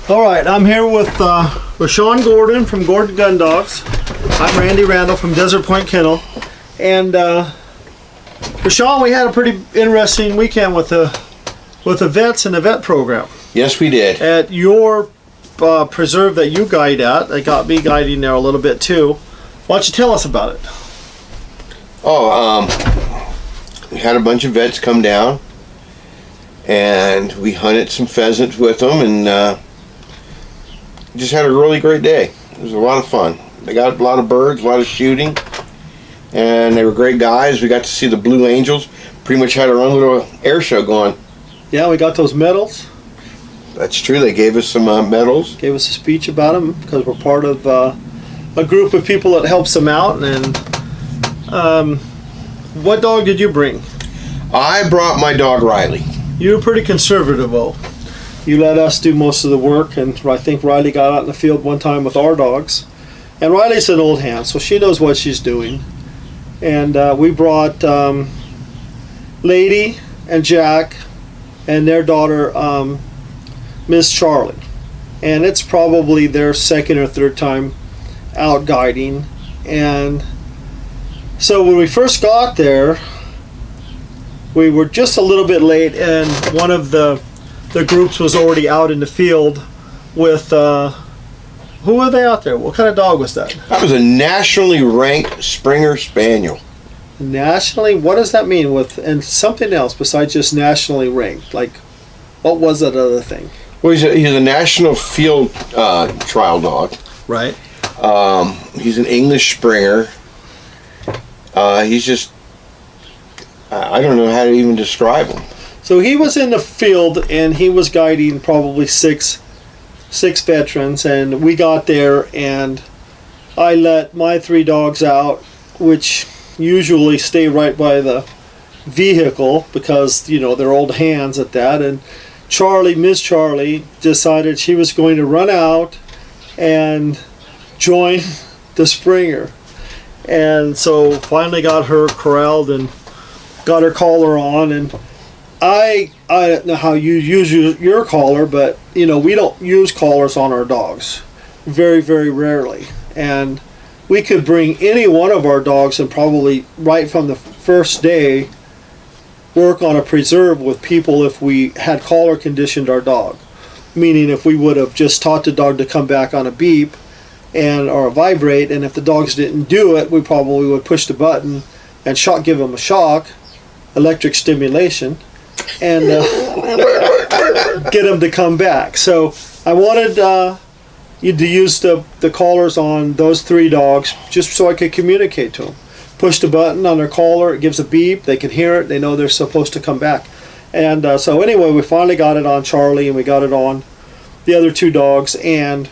All right, I'm here with Rashawn Gordon from Gordon Gun Dogs. I'm Randy Randall from Desert Point Kennel. And Rashawn, we had a pretty interesting weekend with the vets and the vet program. Yes, we did. At your preserve that you guide at. I got me guiding there a little bit too. Why don't you tell us about it? We had a bunch of vets come down, and we hunted some pheasants with them, and just had a really great day. It was a lot of fun. They got a lot of birds, a lot of shooting, and they were great guys. We got to see the Blue Angels. Pretty much had our own little air show going. Yeah, we got those medals. That's true. They gave us some medals. Gave us a speech about them because we're part of a group of people that helps them out. And what dog did you bring? I brought my dog Riley. You were pretty conservative, though. You let us do most of the work, and I think Riley got out in the field one time with our dogs. And Riley's an old hand, so she knows what she's doing. And we brought Lady and Jack and their daughter, Miss Charlie. And it's probably their second or third time out guiding. And so when we first got there, we were just a little bit late, and one of the groups was already out in the field with who were they out there? What kind of dog was that? That was a nationally ranked Springer Spaniel. Nationally? What does that mean? And something else besides just nationally ranked? Like, what was that other thing? Well, he's a national field trial dog. Right. He's an English Springer. He's just, I don't know how to even describe him. So he was in the field, and he was guiding probably six veterans, and we got there, and I let my 3 dogs out, which usually stay right by the vehicle because, you know, they're old hands at that. And Charlie, Miss Charlie, decided she was going to run out and join the Springer. And so finally got her corralled and got her collar on. And I don't know how you use your collar, but, you know, we don't use collars on our dogs. Very, very rarely. And we could bring any one of our dogs and probably right from the first day work on a preserve with people if we had collar conditioned our dog. Meaning if we would have just taught the dog to come back on a beep or a vibrate, and if the dogs didn't do it, we probably would push the button and give them a shock, electric stimulation, and get them to come back. So I wanted you to use the collars on those 3 dogs just so I could communicate to them. Push the button on their collar, it gives a beep, they can hear it, they know they're supposed to come back. And so anyway, we finally got it on Charlie, and we got it on the other 2 dogs, and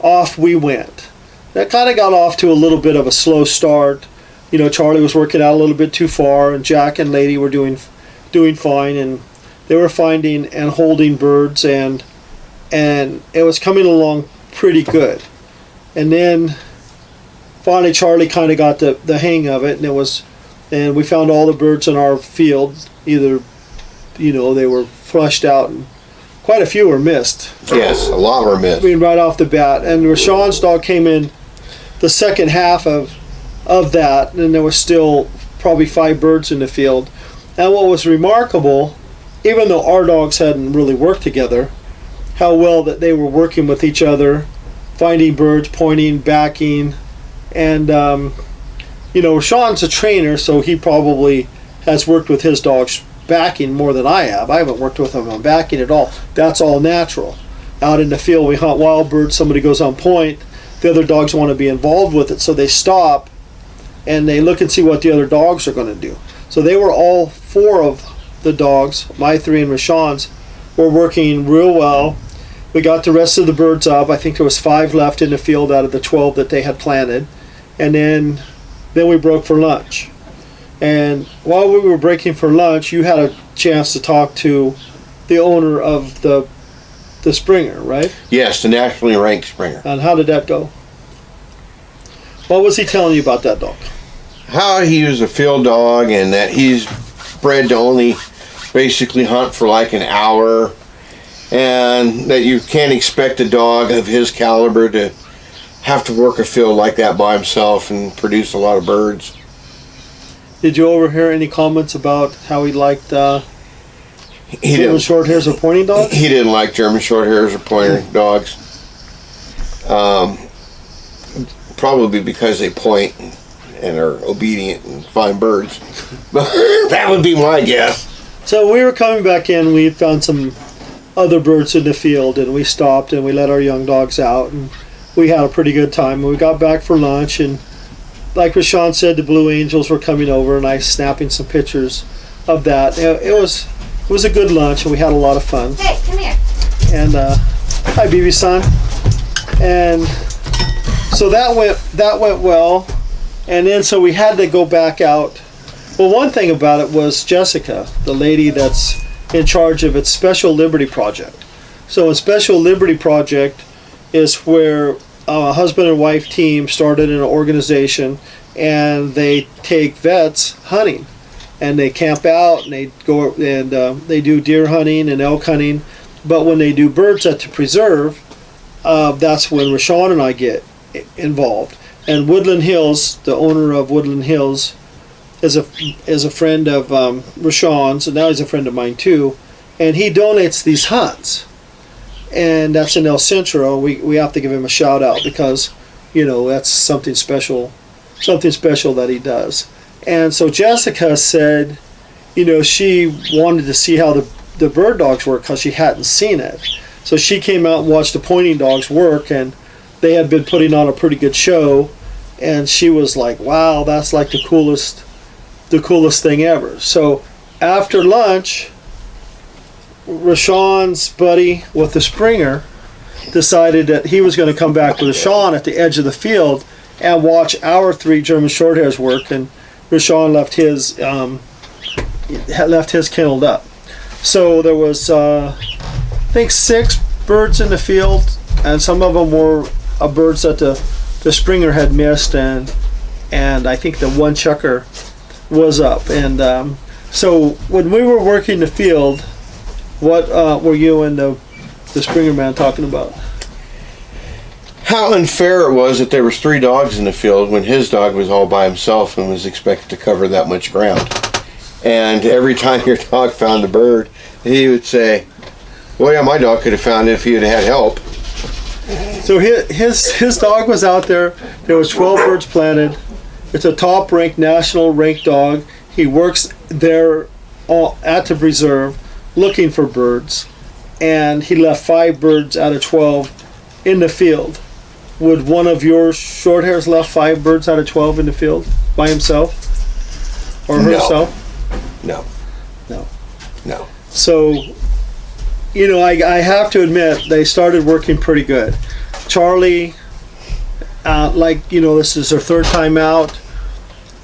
off we went. That kind of got off to a little bit of a slow start. You know, Charlie was working out a little bit too far, and Jack and Lady were doing fine, and they were finding and holding birds, and it was coming along pretty good. And then finally Charlie kind of got the hang of it, and we found all the birds in our field. Either, you know, they were flushed out, and quite a few were missed. Yes, a lot were missed. I mean, right off the bat. And Rashawn's dog came in the second half of that, and there was still probably 5 birds in the field. And what was remarkable, even though our dogs hadn't really worked together, how well that they were working with each other, finding birds, pointing, backing. And, you know, Rashawn's a trainer, so he probably has worked with his dogs backing more than I have. I haven't worked with them on backing at all. That's all natural. Out in the field, we hunt wild birds, somebody goes on point, the other dogs want to be involved with it, so they stop and they look and see what the other dogs are going to do. So they were all 4 of the dogs, my 3 and Rashawn's, were working real well. We got the rest of the birds up. I think there was 5 left in the field out of the 12 that they had planted. And then we broke for lunch. And while we were breaking for lunch, you had a chance to talk to the owner of the Springer, right? Yes, the nationally ranked Springer. And how did that go? What was he telling you about that dog? How he was a field dog, and that he's bred to only basically hunt for like an hour, and that you can't expect a dog of his caliber to have to work a field like that by himself and produce a lot of birds. Did you overhear any comments about how he liked German short hairs or pointing dogs? He didn't like German short hairs or pointer dogs. Probably because they point and are obedient and find birds. That would be my guess. So we were coming back in, we found some other birds in the field, and we stopped and we let our young dogs out, and we had a pretty good time. We got back for lunch, and like Rashawn said, the Blue Angels were coming over, and I snapping some pictures of that. It was a good lunch, and we had a lot of fun. Hey, come here. And hi, BB son. And so that went well, and then so we had to go back out. Well, one thing about it was Jessica, the lady that's in charge of its Special Liberty Project. So a Special Liberty Project is where a husband and wife team started an organization, and they take vets hunting, and they camp out and they go and they do deer hunting and elk hunting. But when they do birds at the preserve, that's when Rashawn and I get involved. And Woodland Hills, the owner of Woodland Hills, is a friend of Rashawn's, and now he's a friend of mine too. And he donates these hunts, and that's in El Centro. We have to give him a shout out because, you know, that's something special that he does. And so Jessica said, you know, she wanted to see how the bird dogs work because she hadn't seen it. So she came out and watched the pointing dogs work, and they had been putting on a pretty good show, and she was like, wow, that's like the coolest thing ever. So after lunch, Rashawn's buddy with the Springer decided that he was going to come back with Rashawn at the edge of the field and watch our 3 German Shorthairs work, and Rashawn left his kenneled up. So there was I think 6 birds in the field, and some of them were birds that the Springer had missed, and I think the one chucker was up. And so when we were working the field, what were you and the Springer man talking about? How unfair it was that there was 3 dogs in the field when his dog was all by himself and was expected to cover that much ground. And every time your dog found a bird, he would say, well, yeah, my dog could have found it if he had had help. So his dog was out there. There was 12 birds planted. It's a top-ranked, national-ranked dog. He works there at the preserve looking for birds, and he left 5 birds out of 12 in the field. Would one of your short hairs left 5 birds out of 12 in the field by himself or herself? No. So, you know, I have to admit, they started working pretty good. Charlie, like, you know, this is her 3rd time out.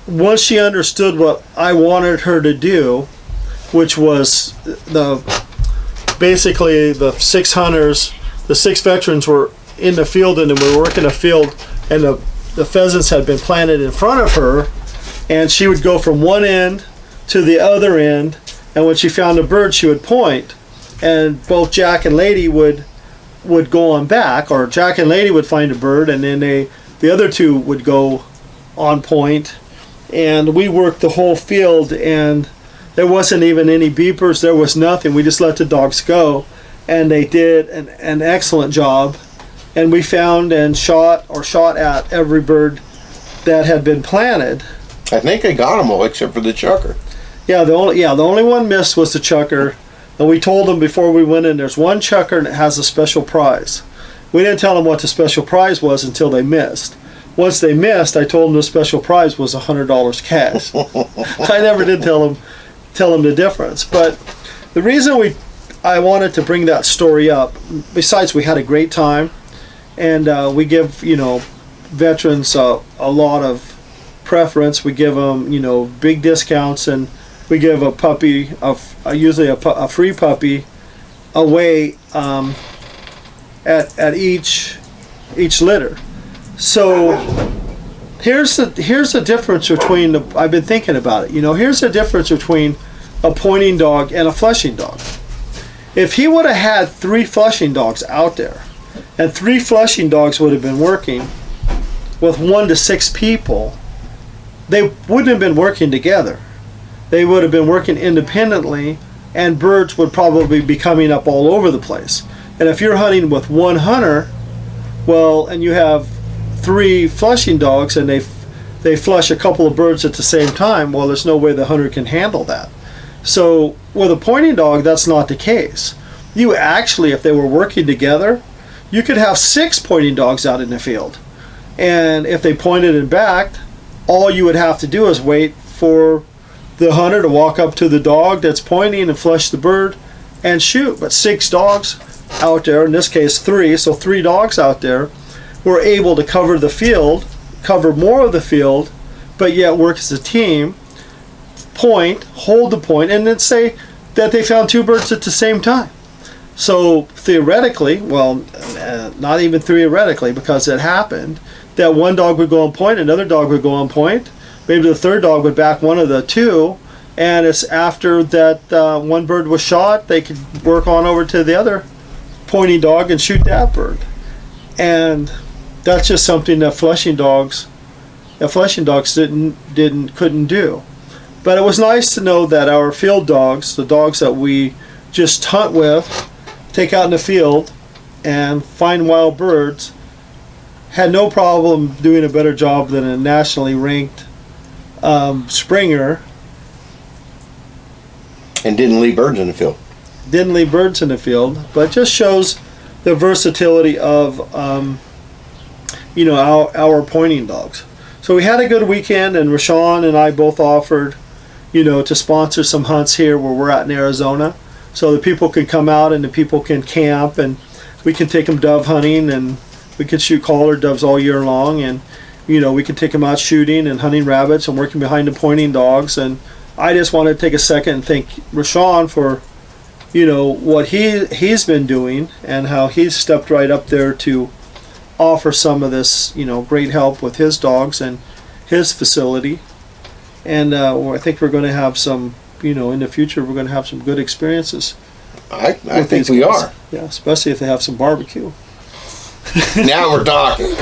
Once she understood what I wanted her to do, which was basically the 6 hunters, the 6 veterans were in the field, and we were working a field, and the pheasants had been planted in front of her, and she would go from one end to the other end, and when she found a bird, she would point, and both Jack and Lady would go on back, or Jack and Lady would find a bird, and then the other 2 would go on point, and we worked the whole field, and there wasn't even any beepers. There was nothing. We just let the dogs go, and they did an excellent job, and we found and shot at every bird that had been planted. I think I got them all except for the chucker. Yeah, the only one missed was the chucker. And we told them before we went in, there's one chucker that has a special prize. We didn't tell them what the special prize was until they missed. Once they missed, I told them the special prize was $100 cash. I never did tell them the difference. But the reason I wanted to bring that story up, besides we had a great time, and we give, you know, veterans a lot of preference. We give them, you know, big discounts, and we give a puppy, usually a free puppy, away at each litter. So here's the difference between I've been thinking about it. You know, here's the difference between a pointing dog and a fleshing dog. If he would have had 3 flushing dogs out there, and 3 flushing dogs would have been working with 1 to 6 people, they wouldn't have been working together. They would have been working independently, and birds would probably be coming up all over the place. And if you're hunting with 1 hunter, well, and you have 3 flushing dogs, and they flush a couple of birds at the same time, well, there's no way the hunter can handle that. So with a pointing dog, that's not the case. You actually, if they were working together, you could have 6 pointing dogs out in the field. And if they pointed and backed, all you would have to do is wait for the hunter to walk up to the dog that's pointing and flush the bird and shoot. But 6 dogs out there, in this case 3, so 3 dogs out there, were able to cover the field, cover more of the field, but yet work as a team, point, hold the point, and then say that they found 2 birds at the same time. So theoretically, well, not even theoretically, because it happened, that one dog would go on point, another dog would go on point, maybe the third dog would back one of the 2, and it's after that one bird was shot, they could work on over to the other pointing dog and shoot that bird. And that's just something that flushing dogs couldn't do. But it was nice to know that our field dogs, the dogs that we just hunt with, take out in the field and find wild birds, had no problem doing a better job than a nationally ranked Springer. And didn't leave birds in the field. Didn't leave birds in the field, but just shows the versatility of our pointing dogs. So we had a good weekend, and Rashawn and I both offered, to sponsor some hunts here where we're at in Arizona, so the people can come out and the people can camp, and we can take them dove hunting, and we can shoot collared doves all year long, and we can take them out shooting and hunting rabbits and working behind the pointing dogs. And I just want to take a second and thank Rashawn for what he's been doing and how he's stepped right up there to offer some of this great help with his dogs and his facility. And I think we're going to have some in the future we're going to have some good experiences. I think we are. Yeah, especially if they have some barbecue. Now we're talking.